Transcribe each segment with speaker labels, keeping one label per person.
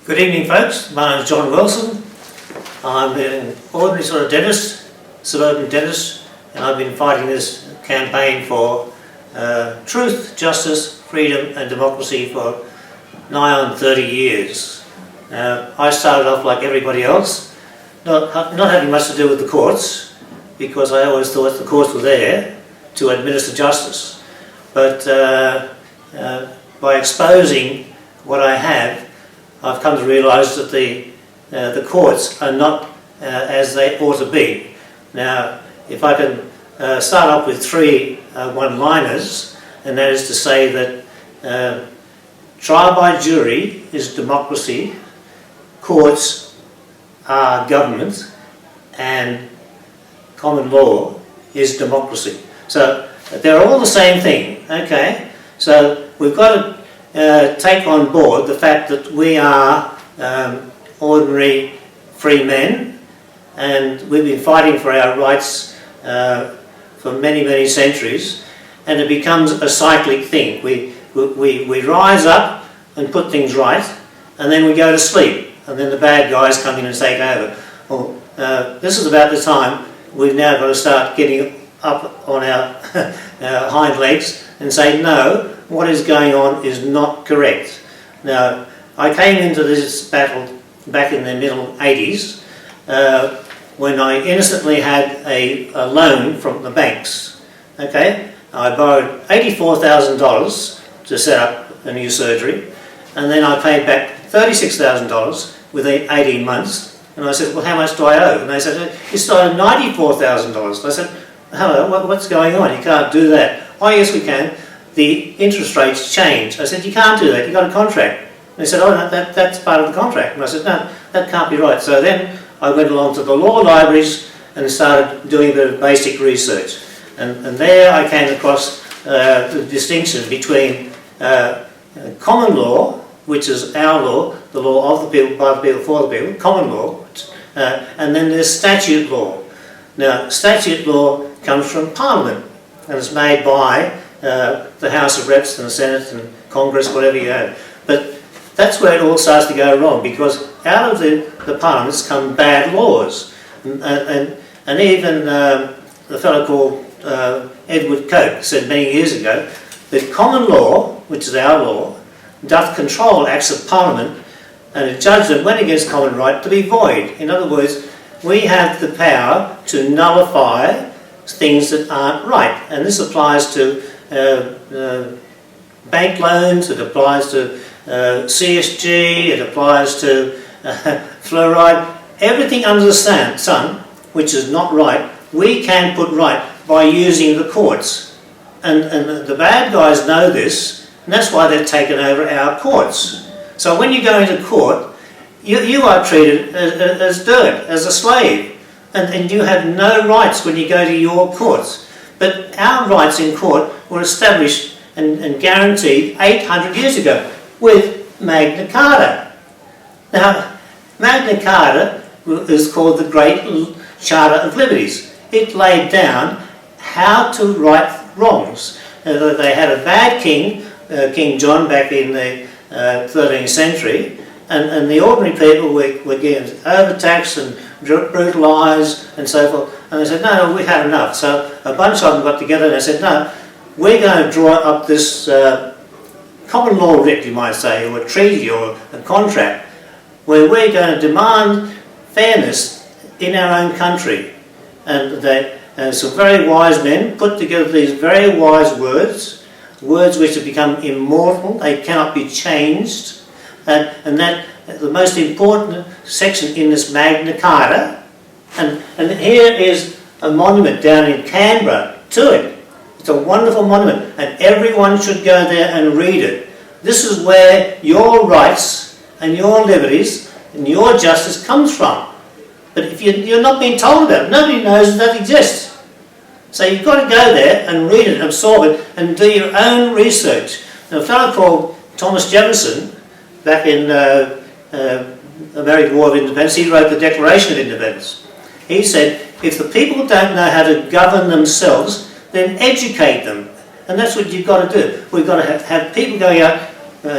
Speaker 1: Good evening, folks. My name is John Wilson. I'm an ordinary sort of dentist, suburban dentist, and I've been fighting this campaign for truth, justice, freedom and democracy for nigh on 30 years. I started off like everybody else, not having much to do with the courts, because I always thought the courts were there to administer justice. But by exposing what I have, I've come to realise that the courts are not as they ought to be. Now, if I can start off with three one-liners, and that is to say that trial by jury is democracy, courts are government, and common law is democracy. So they're all the same thing, okay? So we've got to take on board the fact that we are ordinary free men, and we've been fighting for our rights for many, many centuries, and it becomes a cyclic thing. We rise up and put things right, and then we go to sleep, and then the bad guys come in and take over. Well, this is about the time we've now got to start getting up on our hind legs and say, no, what is going on is not correct. Now, I came into this battle back in the middle 80s when I innocently had a loan from the banks. Okay, I borrowed $84,000 to set up a new surgery, and then I paid back $36,000 within 18 months. And I said, well, how much do I owe? And they said, you started $94,000. I said, hello, what's going on? You can't do that. Oh, yes, we can. The interest rates change. I said, you can't do that, you've got a contract. And they said, oh, no, that's part of the contract. And I said, no, that can't be right. So then I went along to the law libraries and started doing a bit of basic research. And there I came across the distinction between common law, which is our law, the law of the people, by the people, for the people, common law, and then there's statute law. Now, statute law comes from Parliament, and it's made by the House of Reps and the Senate and Congress, whatever you have. But that's where it all starts to go wrong, because out of the parliaments come bad laws. And even the fellow called Edward Coke said many years ago that common law, which is our law, doth control acts of Parliament, and a judgment went against common right to be void. In other words, we have the power to nullify things that aren't right, and this applies to bank loans, it applies to CSG, it applies to fluoride, everything under the sun which is not right, we can put right by using the courts. And the bad guys know this, and that's why they've taken over our courts. So when you go into court, you are treated as dirt, as a slave, and you have no rights when you go to your courts. But our rights in court were established and guaranteed 800 years ago with Magna Carta. Now, Magna Carta is called the Great Charter of Liberties. It laid down how to right wrongs. They had a bad king, King John, back in the 13th century, and the ordinary people were getting overtaxed and brutalised and so forth. And they said, no, we've had enough. So a bunch of them got together and they said, no, we're going to draw up this common law writ, you might say, or a treaty or a contract, where we're going to demand fairness in our own country. And some very wise men put together these very wise words which have become immortal, they cannot be changed, and that the most important section in this Magna Carta, and here is a monument down in Canberra to it. It's a wonderful monument, and everyone should go there and read it. This is where your rights and your liberties and your justice comes from. But if you're not being told about it, nobody knows that exists. So you've got to go there and read it, absorb it, and do your own research. Now, a fellow called Thomas Jefferson, back in American War of Independence, he wrote the Declaration of Independence. He said, if the people don't know how to govern themselves, then educate them. And that's what you've got to do. We've got to have people going out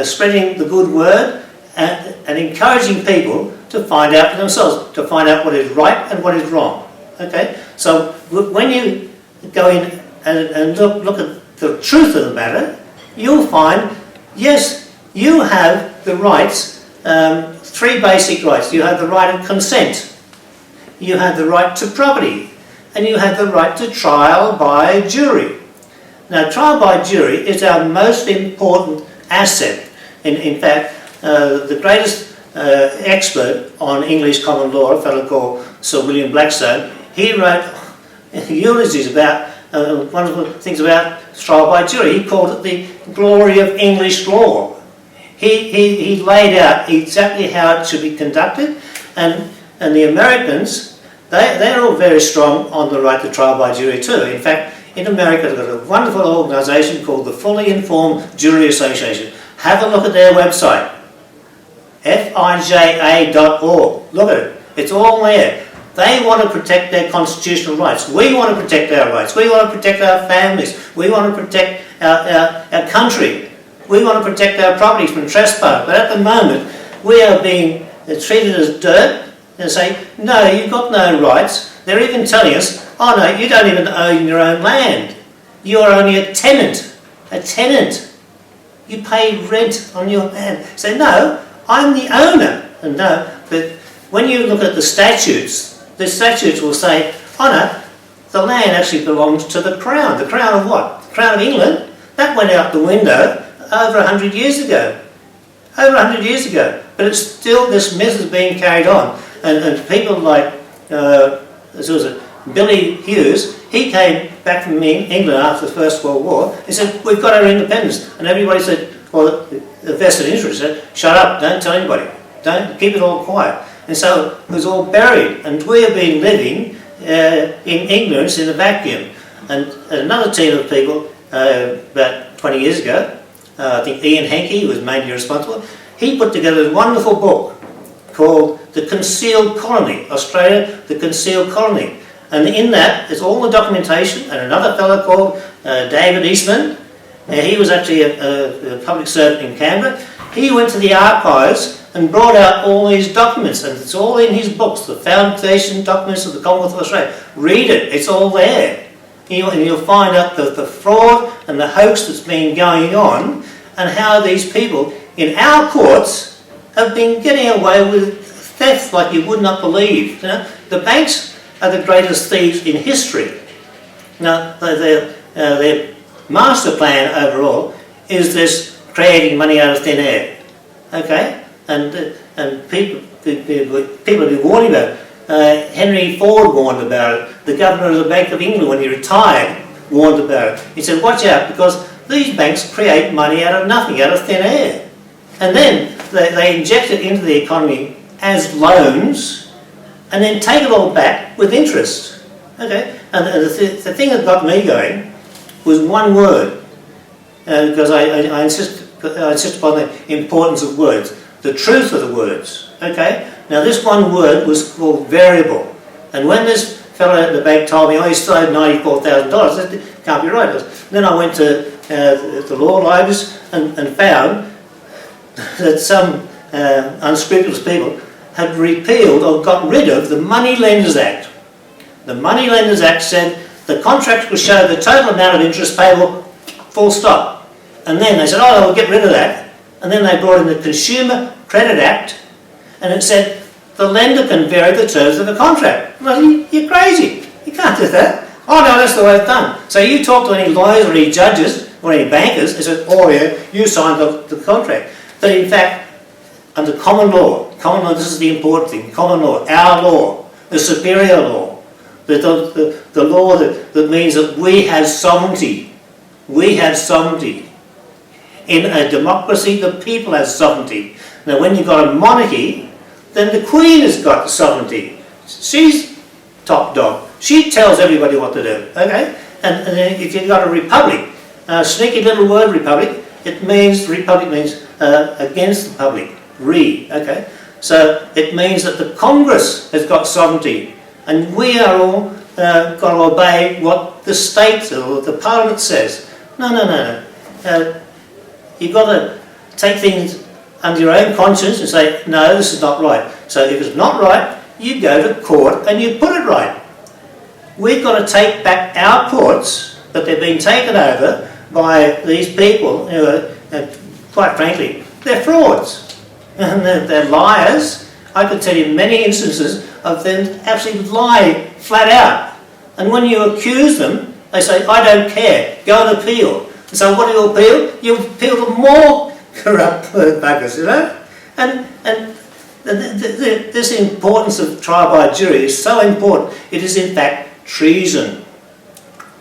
Speaker 1: spreading the good word and encouraging people to find out for themselves, to find out what is right and what is wrong. Okay? So when you go in and look at the truth of the matter, you'll find, yes, you have the rights, three basic rights. You have the right of consent, you have the right to property, and you have the right to trial by jury. Now, trial by jury is our most important asset. In fact, the greatest expert on English common law, a fellow called Sir William Blackstone, he wrote eulogies about wonderful things about trial by jury. He called it the glory of English law. He laid out exactly how it should be conducted, and the Americans, they're all very strong on the right to trial by jury too. In fact, in America, they've got a wonderful organisation called the Fully Informed Jury Association. Have a look at their website, fija.org. Look at it. It's all there. They want to protect their constitutional rights. We want to protect our rights. We want to protect our families. We want to protect our country. We want to protect our properties from trespass. But at the moment, we are being treated as dirt and say, no, you've got no rights. They're even telling us, oh no, you don't even own your own land. You're only a tenant. A tenant. You pay rent on your land. Say, no, I'm the owner. And no, but when you look at the statutes will say, oh no, the land actually belongs to the Crown. The Crown of what? The Crown of England? That went out the window over 100 years ago. Over 100 years ago. But it's still, this myth is being carried on. And people like, Billy Hughes, he came back from England after the First World War. He said, we've got our independence. And everybody said, well, the vested interest said, shut up, don't tell anybody. Don't, keep it all quiet. And so it was all buried. And we have been living in ignorance, in a vacuum. And another team of people, about 20 years ago, I think Ian Hankey was mainly responsible, he put together a wonderful book called The Concealed Colony, Australia, The Concealed Colony. And in that is all the documentation, and another fellow called David Eastman, he was actually a public servant in Canberra. He went to the archives and brought out all these documents, and it's all in his books, the foundation documents of the Commonwealth of Australia. Read it, it's all there. And you'll find out the fraud and the hoax that's been going on, and how these people in our courts have been getting away with theft like you would not believe. You know, the banks are the greatest thieves in history. Now, their master plan overall is this creating money out of thin air. Okay? And people have been warning about it. Henry Ford warned about it. The governor of the Bank of England, when he retired, warned about it. He said, watch out, because these banks create money out of nothing, out of thin air. And then they inject it into the economy as loans, and then take it all back with interest. Okay? And the thing that got me going was one word, because I insist upon the importance of words, the truth of the words. Okay? Now this one word was called variable, and when this fellow at the bank told me, oh, he still owed $94,000, I said, it can't be right. Then I went to the law libraries and found that some unscrupulous people had repealed or got rid of the Money Lenders Act. The Money Lenders Act said the contract will show the total amount of interest payable, full stop. And then they said, oh, we'll get rid of that. And then they brought in the Consumer Credit Act, and it said the lender can vary the terms of the contract. Well, you're crazy. You can't do that. Oh no, that's the way it's done. So you talk to any lawyers or any judges or any bankers, they say, oh yeah, you signed the contract. But in fact, under common law, this is the important thing, common law, our law, the superior law, the law that means that we have sovereignty. We have sovereignty. In a democracy, the people have sovereignty. Now when you've got a monarchy, then the Queen has got sovereignty. She's top dog. She tells everybody what to do, okay? And then if you've got a republic, sneaky little word republic, republic means against the public, okay? So it means that the Congress has got sovereignty, and we are all got to obey what the state or the Parliament says. No. You've got to take things under your own conscience and say, no, this is not right. So if it's not right, you go to court and you put it right. We've got to take back our courts, but they've been taken over by these people who are, quite frankly, they're frauds. And they're liars. I could tell you many instances of them actually lie flat out. And when you accuse them, they say, I don't care, go and appeal. And so what do you appeal? You appeal to more corrupt buggers, you know? And this importance of trial by jury is so important. It is in fact treason.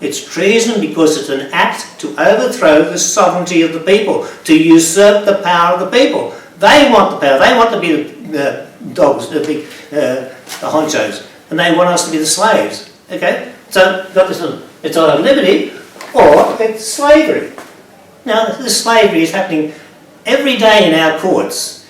Speaker 1: It's treason because it's an act to overthrow the sovereignty of the people, to usurp the power of the people. They want the power. They want to be the dogs, the honchos, and they want us to be the slaves. Okay? So it's either liberty or it's slavery. Now, this slavery is happening every day in our courts,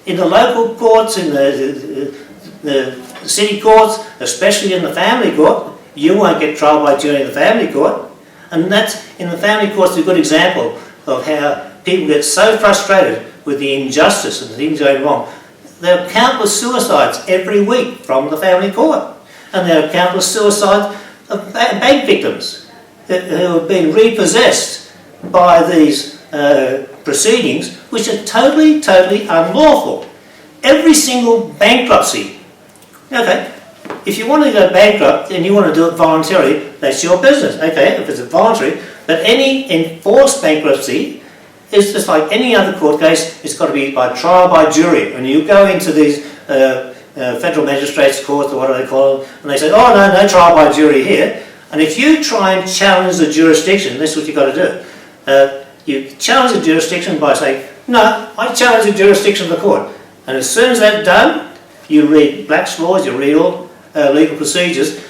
Speaker 1: in the local courts, in the city courts, especially in the family court. You won't get trial by jury in the family court. And that's, in the family court's a good example of how people get so frustrated with the injustice and things going wrong. There are countless suicides every week from the family court. And there are countless suicides of bank victims who have been repossessed by these proceedings, which are totally, totally unlawful. Every single bankruptcy, okay, if you want to go bankrupt and you want to do it voluntarily, that's your business, okay, if it's voluntary. But any enforced bankruptcy is just like any other court case. It's got to be by trial by jury. And you go into these federal magistrates' courts, or what do they call them, and they say, oh, no trial by jury here. And if you try and challenge the jurisdiction, that's what you've got to do. You challenge the jurisdiction by saying, no, I challenge the jurisdiction of the court. And as soon as that's done, you read Black's laws, you read all legal procedures.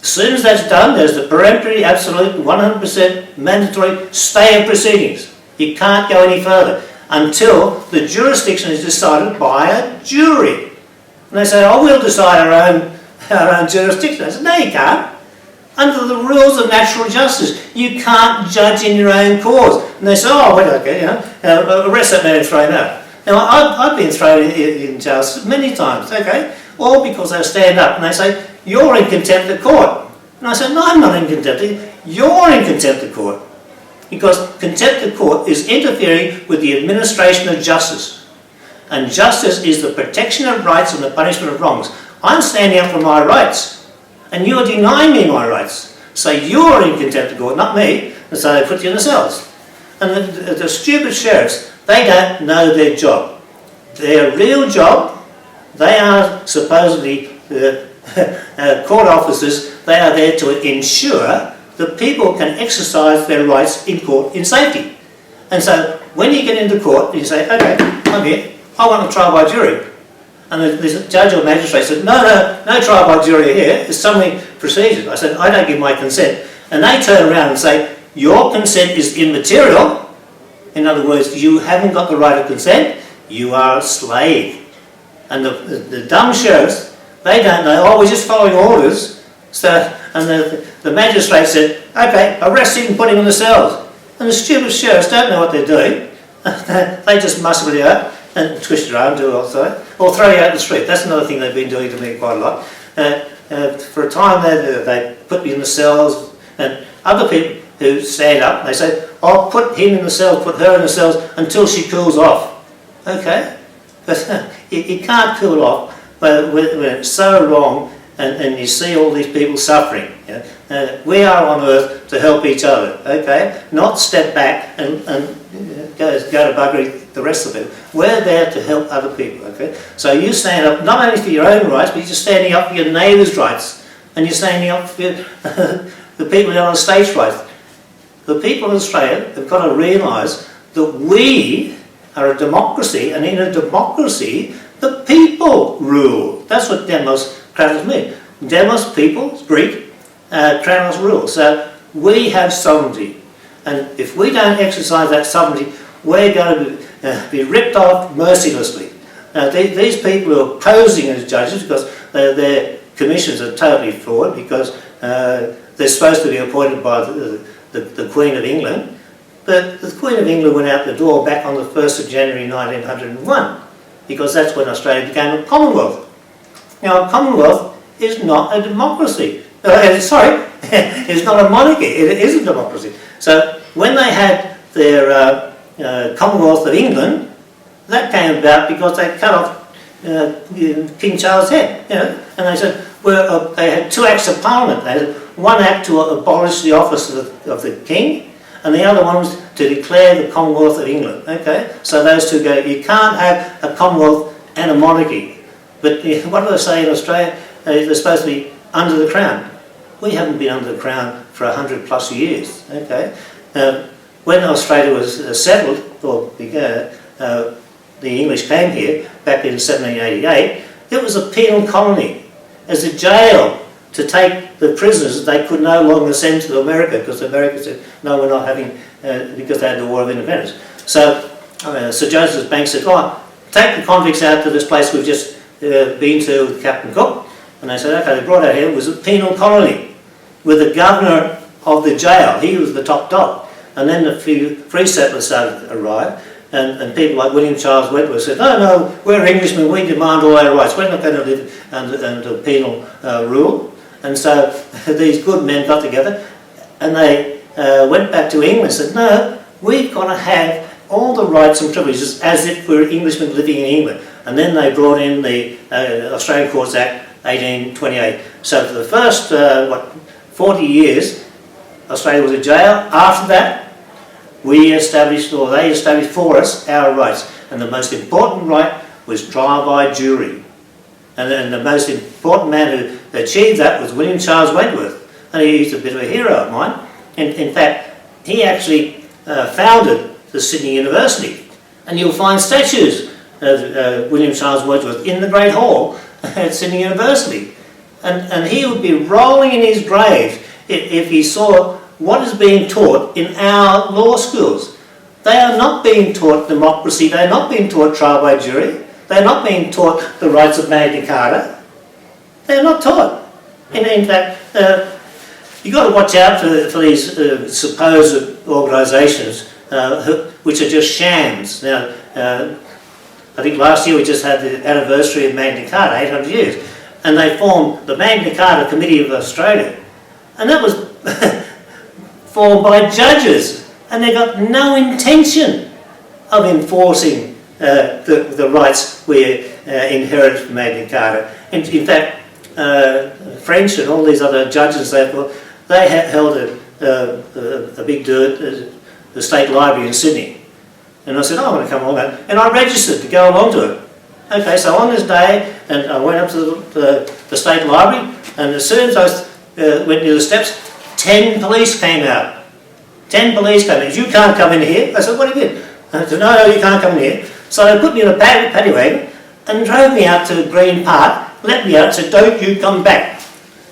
Speaker 1: As soon as that's done, there's the peremptory, absolute, 100% mandatory stay of proceedings. You can't go any further until the jurisdiction is decided by a jury. And they say, oh, we'll decide our own jurisdiction. I said, no, you can't. Under the rules of natural justice, you can't judge in your own cause. And they say, oh, well, okay, arrest that man and throw him out. Now, I've been thrown in jail many times, okay, all because they stand up and they say, you're in contempt of court. And I said, no, I'm not in contempt of court. You're in contempt of court. Because contempt of court is interfering with the administration of justice. And justice is the protection of rights and the punishment of wrongs. I'm standing up for my rights, and you're denying me my rights. So you're in contempt of court, not me, and so they put you in the cells. And the stupid sheriffs, they don't know their job. Their real job, they are supposedly court officers. They are there to ensure that people can exercise their rights in court in safety. And so when you get into court and you say, okay, I'm here, I want a trial by jury. And the judge or magistrate said, no trial by jury here, it's summary procedures. I said, I don't give my consent. And they turn around and say, your consent is immaterial. In other words, you haven't got the right of consent, you are a slave. And the dumb sheriffs, they don't know, oh, we're just following orders. And the magistrate said, okay, arrest him and put him in the cells. And the stupid sheriffs don't know what they're doing. They just muscle you out and twist your arm, do it also, or throw you out in the street. That's another thing they've been doing to me quite a lot. For a time they put me in the cells, and other people who stand up, they say, oh, put him in the cells, put her in the cells until she cools off. Okay? But you can't cool off when it's so wrong and you see all these people suffering. You know? We are on earth to help each other, okay? Not step back and go to buggery the rest of it. We're there to help other people, okay? So you stand up not only for your own rights, but you're standing up for your neighbour's rights. And you're standing up for the people on the state's rights. The people of Australia have got to realise that we are a democracy, and in a democracy, the people rule. That's what demos kratos mean. Demos, people, Greek, kratos, rule. So we have sovereignty. And if we don't exercise that sovereignty, we're going to be ripped off mercilessly. Now, these people who are posing as judges, because their commissions are totally fraud, because they're supposed to be appointed by the Queen of England, But the Queen of England went out the door back on the 1st of January 1901, because that's when Australia became a Commonwealth. Now, a Commonwealth is not a democracy. Sorry, it's not a monarchy, it is a democracy. So when they had their Commonwealth of England, that came about because they cut off King Charles' head, and they said, well, they had two acts of Parliament. They had one act to abolish the office of the King, and the other one was to declare the Commonwealth of England. Okay, so those two go. You can't have a Commonwealth and a monarchy. But what do they say in Australia? They're supposed to be under the Crown. We haven't been under the Crown for 100 plus years. Okay, when Australia was settled, or the English came here back in 1788, it was a penal colony. As a jail to take the prisoners they could no longer send to America, because America said, no, we're not having, because they had the War of Independence. So Sir Joseph Banks said, oh, take the convicts out to this place we've just been to with Captain Cook. And they said, okay, they brought out here, it was a penal colony with the governor of the jail. He was the top dog. And then the few free settlers started to arrive. And people like William Charles Wentworth said, no, we're Englishmen, we demand all our rights, we're not going to live under penal rule. And so these good men got together and they went back to England and said, no, we've got to have all the rights and privileges as if we were Englishmen living in England. And then they brought in the Australian Courts Act 1828. So for the first 40 years, Australia was a jail. After that, we established, or they established for us, our rights. And the most important right was trial by jury. And then the most important man who achieved that was William Charles Wentworth. And he's a bit of a hero of mine. In fact, he actually founded the Sydney University. And you'll find statues of William Charles Wentworth in the Great Hall at Sydney University. And he would be rolling in his grave if he saw what is being taught in our law schools. They are not being taught democracy, they are not being taught trial by jury, they are not being taught the rights of Magna Carta. They are not taught. And in fact, you've got to watch out for these supposed organisations which are just shams. Now, I think last year we just had the anniversary of Magna Carta, 800 years, and they formed the Magna Carta Committee of Australia. And that was formed by judges, and they got no intention of enforcing the rights we inherit from Magna Carta. In fact, French and all these other judges, they held a big do at the State Library in Sydney. And I said, oh, I want to come along, and I registered to go along to it. Okay, so on this day, and I went up to the State Library, and as soon as I went near the steps, 10 police came out. 10 police came in. You can't come in here. I said, what do you mean? I said, no, you can't come in here. So they put me in a paddy wagon and drove me out to Green Park, let me out and said, don't you come back.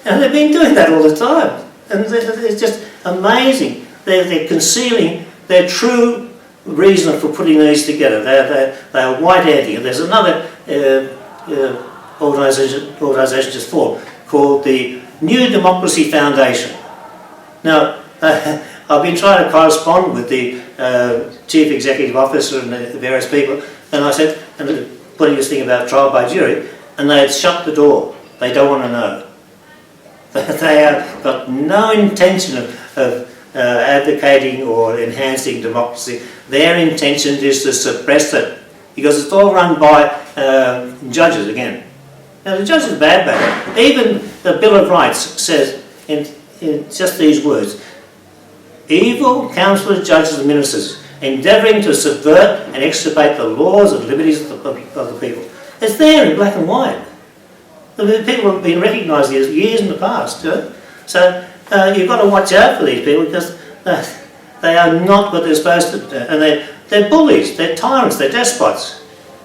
Speaker 1: And they've been doing that all the time. And it's just amazing. They're concealing their true reason for putting these together. They're white-handing. And there's another organisation just formed called the New Democracy Foundation. Now, I've been trying to correspond with the Chief Executive Officer and the various people, and I said, and putting this thing about trial by jury, and they had shut the door. They don't want to know. They have got no intention of advocating or enhancing democracy. Their intention is to suppress it, because it's all run by judges again. Now, the judges are bad. Even the Bill of Rights says in just these words, evil counsellors, judges and ministers, endeavouring to subvert and extirpate the laws and liberties of the people. It's there in black and white. The people have been recognised these years in the past. So you've got to watch out for these people, because they are not what they're supposed to do. And they're bullies, they're tyrants, they're despots.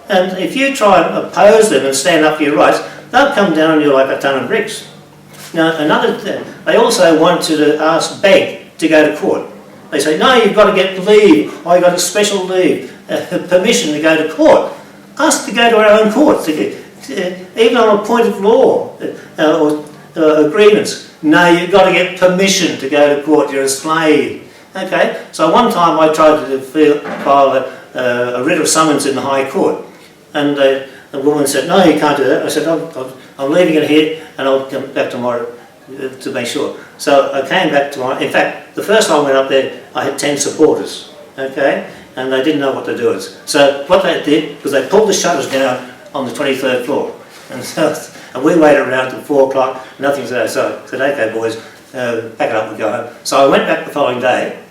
Speaker 1: And if you try and oppose them and stand up for your rights, they'll come down on you like a ton of bricks. Now, another thing, they also want you to beg to go to court. They say, no, you've got to get leave, or you've got a special leave, permission to go to court. Ask to go to our own courts, even on a point of law or agreements. No, you've got to get permission to go to court, you're a slave. Okay, so one time I tried to file a writ of summons in the High Court, and the woman said, no, you can't do that. I said, I'm leaving it here and I'll come back tomorrow to make sure. So I came back tomorrow. In fact, the first time I went up there, I had 10 supporters, okay, and they didn't know what to do with it. So what they did was they pulled the shutters down on the 23rd floor, and we waited around till 4 o'clock, nothing's there. So I said, okay boys, pack it up and go home. So I went back the following day,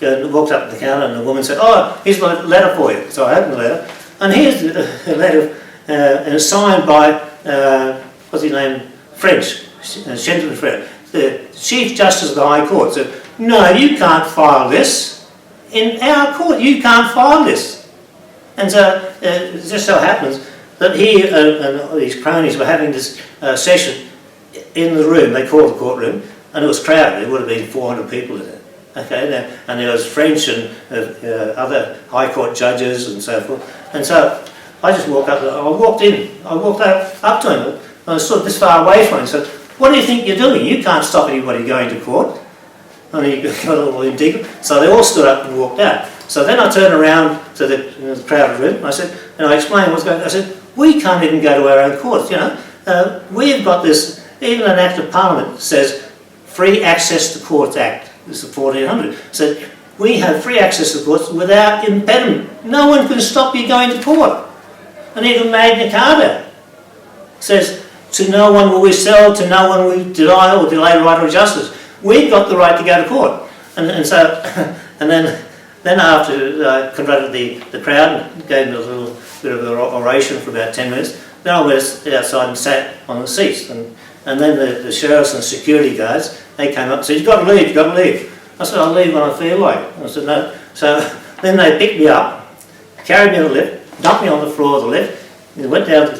Speaker 1: and walked up to the counter, and the woman said, oh, here's my letter for you. So I opened the letter, and here's a letter, and it's signed by, what's his name, French, Shenton French, the Chief Justice of the High Court. Said, no, you can't file this. In our court, you can't file this. And so it just so happens that he and these cronies were having this session in the room, they called the courtroom, and it was crowded. There would have been 400 people in it. Okay, and there was French and other High Court judges and so forth. And so I just walked up, I walked up to him, and I stood this far away from him and said, what do you think you're doing? You can't stop anybody going to court. And he got a little indignant. So they all stood up and walked out. So then I turned around to the crowded room, and I said, and I explained what's going on. I said, we can't even go to our own courts, you know. We've got this, even an Act of Parliament says, Free Access to Courts Act. This is 1400. So we have free access to courts without impediment. No one can stop you going to court. And even Magna Carta says, to no one will we sell, to no one will we deny or delay the right of justice. We've got the right to go to court. And so, and then after I confronted the crowd and gave them a little bit of an oration for about 10 minutes, then I went outside and sat on the seats. And then the sheriffs and security guards, they came up and said, you've got to leave, you've got to leave. I said, I'll leave when I feel like it. I said, no. So then they picked me up, carried me on the lift, dumped me on the floor of the lift, and went down to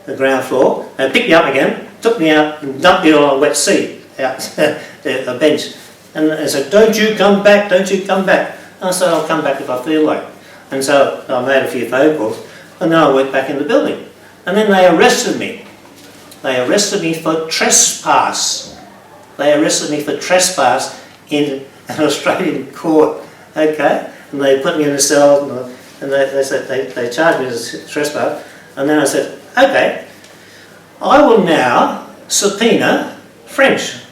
Speaker 1: the ground floor, and picked me up again, took me out and dumped me on a wet seat, out a bench. And they said, don't you come back, don't you come back. And I said, I'll come back if I feel like it. And so I made a few phone calls, and then I went back in the building. And then they arrested me. They arrested me for trespass. They arrested me for trespass in an Australian court, okay? And they put me in a cell, and they said they charged me as trespass. And then I said, okay, I will now subpoena French,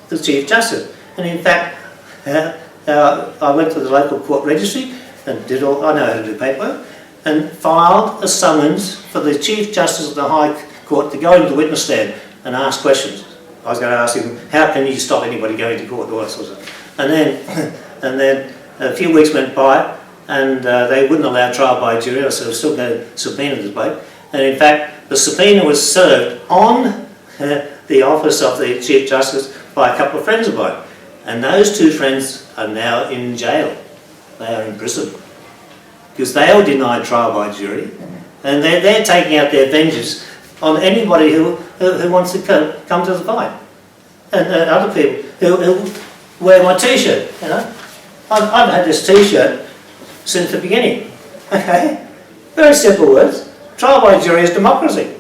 Speaker 1: the Chief Justice. And in fact, I went to the local court registry and did all, I know how to do paperwork, and filed a summons for the Chief Justice of the High Court to go into the witness stand and ask questions. I was going to ask him, how can you stop anybody going to court, all that sort of stuff. And then a few weeks went by, and they wouldn't allow trial by jury. I said, I was still going to subpoena this bloke. And in fact, the subpoena was served on the office of the Chief Justice by a couple of friends of mine. And those two friends are now in jail. They are in prison. Because they all denied trial by jury. And they're taking out their vengeance on anybody who wants to come to the fight. And other people who wear my t-shirt, you know. I've had this t-shirt since the beginning. Okay? Very simple words. Trial by jury is democracy.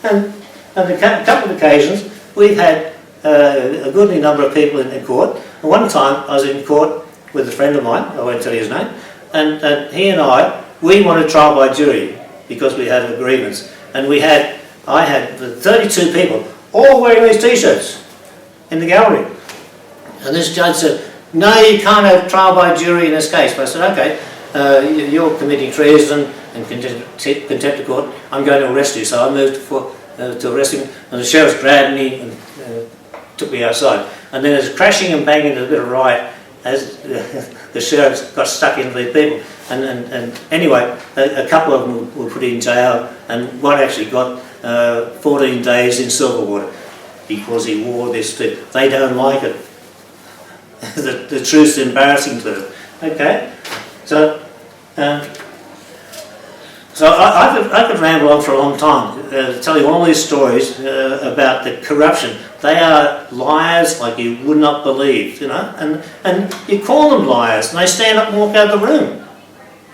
Speaker 1: And on a couple of occasions, we've had a goodly number of people in court. And one time I was in court with a friend of mine, I won't tell you his name, and he and we wanted trial by jury because we had agreements. And I had 32 people all wearing these t-shirts in the gallery. And this judge said, no, you can't have trial by jury in this case. But I said, okay, you're committing treason and contempt of court. I'm going to arrest you. So I moved to arrest him, and the sheriff grabbed me and took me outside. And then there's crashing and banging, a bit of riot as the sheriffs got stuck into the people. And anyway, a couple of them were put in jail, and one actually got 14 days in Silverwater because he wore this too. They don't like it. The truth's embarrassing to them. Okay, so I could ramble on for a long time, tell you all these stories about the corruption. They are liars like you would not believe, you know, and you call them liars, and they stand up and walk out of the room.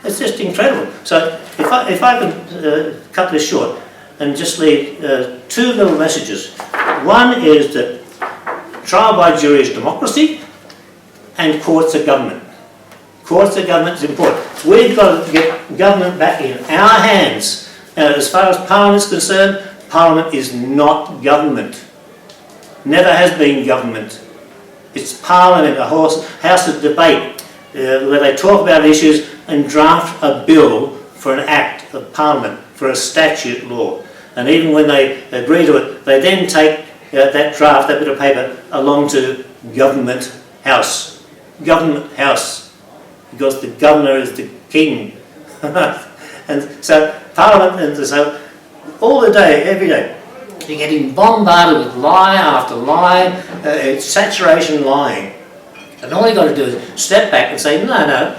Speaker 1: It's just incredible. So if I can cut this short and just leave two little messages. One is that trial by jury is democracy, and courts of government. Courts of government is important. We've got to get government back in our hands. As far as Parliament is concerned, Parliament is not government. Never has been government. It's Parliament, a house of debate, where they talk about issues and draft a bill for an act of Parliament, for a statute law. And even when they agree to it, they then take that draft, that bit of paper, along to Government House. Government House. Because the governor is the king. And so Parliament, and so all the day, every day, you're getting bombarded with lie after lie, saturation lying. And all you've got to do is step back and say, no,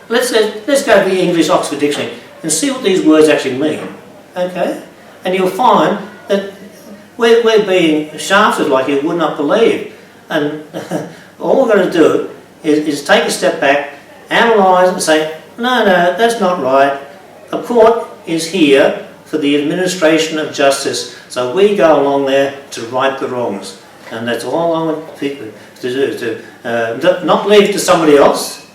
Speaker 1: let's go to the English Oxford Dictionary and see what these words actually mean. Okay? And you'll find that we're being shafted like you would not believe. And all we've got to do is take a step back, analyse and say, no, that's not right. A court is here for the administration of justice. So we go along there to right the wrongs. And that's all I want people to do, to not leave it to somebody else.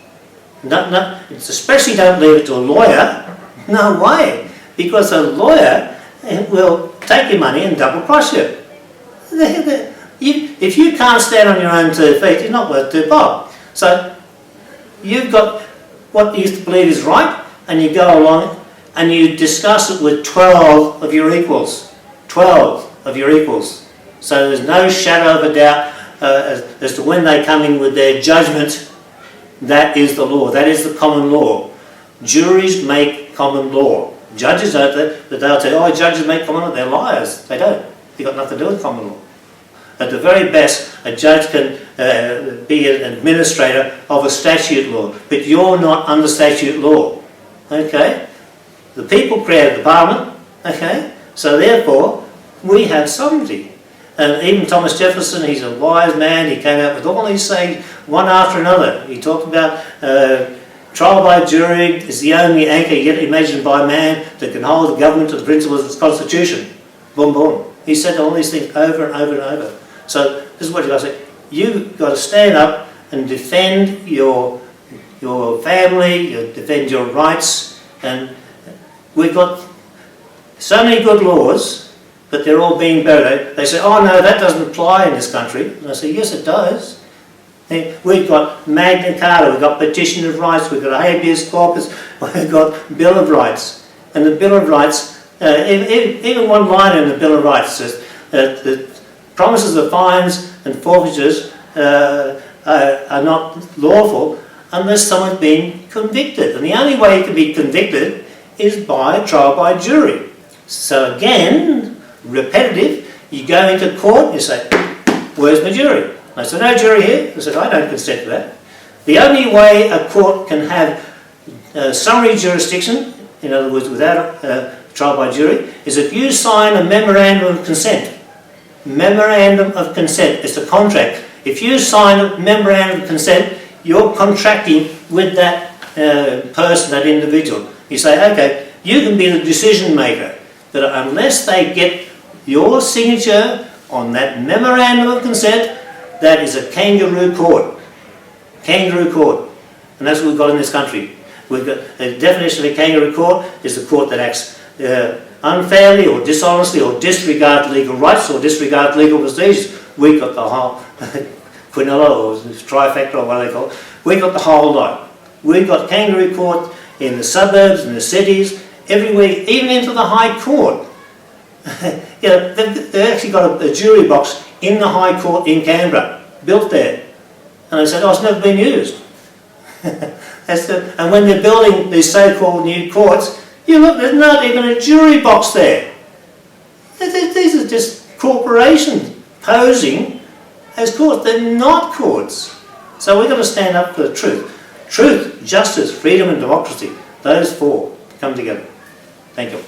Speaker 1: Especially don't leave it to a lawyer. No way. Because a lawyer will take your money and double cross you. If you can't stand on your own 2 feet, you're not worth 2 bob. So you've got what you used to believe is right, and you go along and you discuss it with 12 of your equals. 12 of your equals. So there's no shadow of a doubt as to when they come in with their judgment. That is the law. That is the common law. Juries make common law. Judges don't, but they'll say, oh, judges make common law. They're liars. They don't. They've got nothing to do with common law. At the very best, a judge can be an administrator of a statute law, but you're not under statute law. Okay? The people created the Parliament. Okay? So therefore, we have sovereignty. And even Thomas Jefferson, he's a wise man, he came out with all these sayings, one after another. He talked about trial by jury is the only anchor yet imagined by man that can hold the government to the principles of its constitution. Boom, boom. He said all these things over and over and over. So this is what you've got to say. You've got to stand up and defend your family, defend your rights. And we've got so many good laws, but they're all being buried. They say, oh no, that doesn't apply in this country. And I say, yes it does. We've got Magna Carta, we've got Petition of Rights, we've got Habeas Corpus, we've got Bill of Rights. And the Bill of Rights, even one line in the Bill of Rights says that promises of fines and forfeitures are not lawful unless someone's been convicted. And the only way you can be convicted is by trial by jury. So again, repetitive, you go into court and you say, where's my jury? I said, no jury here. I said, I don't consent to that. The only way a court can have summary jurisdiction, in other words, without trial by jury, is if you sign a memorandum of consent. Memorandum of consent. It's a contract. If you sign a memorandum of consent, you're contracting with that person, that individual. You say, okay, you can be the decision maker, but unless they get your signature on that memorandum of consent, that is a kangaroo court. Kangaroo court. And that's what we've got in this country. We've got the definition of a kangaroo court is the court that acts unfairly or dishonestly or disregards legal rights or disregards legal procedures. We've got the whole quinella or trifecta or what they call it. We've got the whole lot. We've got kangaroo court in the suburbs, in the cities, everywhere, even into the High Court. They've actually got a jury box in the High Court in Canberra, built there. And they said, oh, it's never been used. And when they're building these so-called new courts, you look, there's not even a jury box there. These are just corporations posing as courts. They're not courts. So we've got to stand up for the truth. Truth, justice, freedom and democracy. Those four come together. Thank you.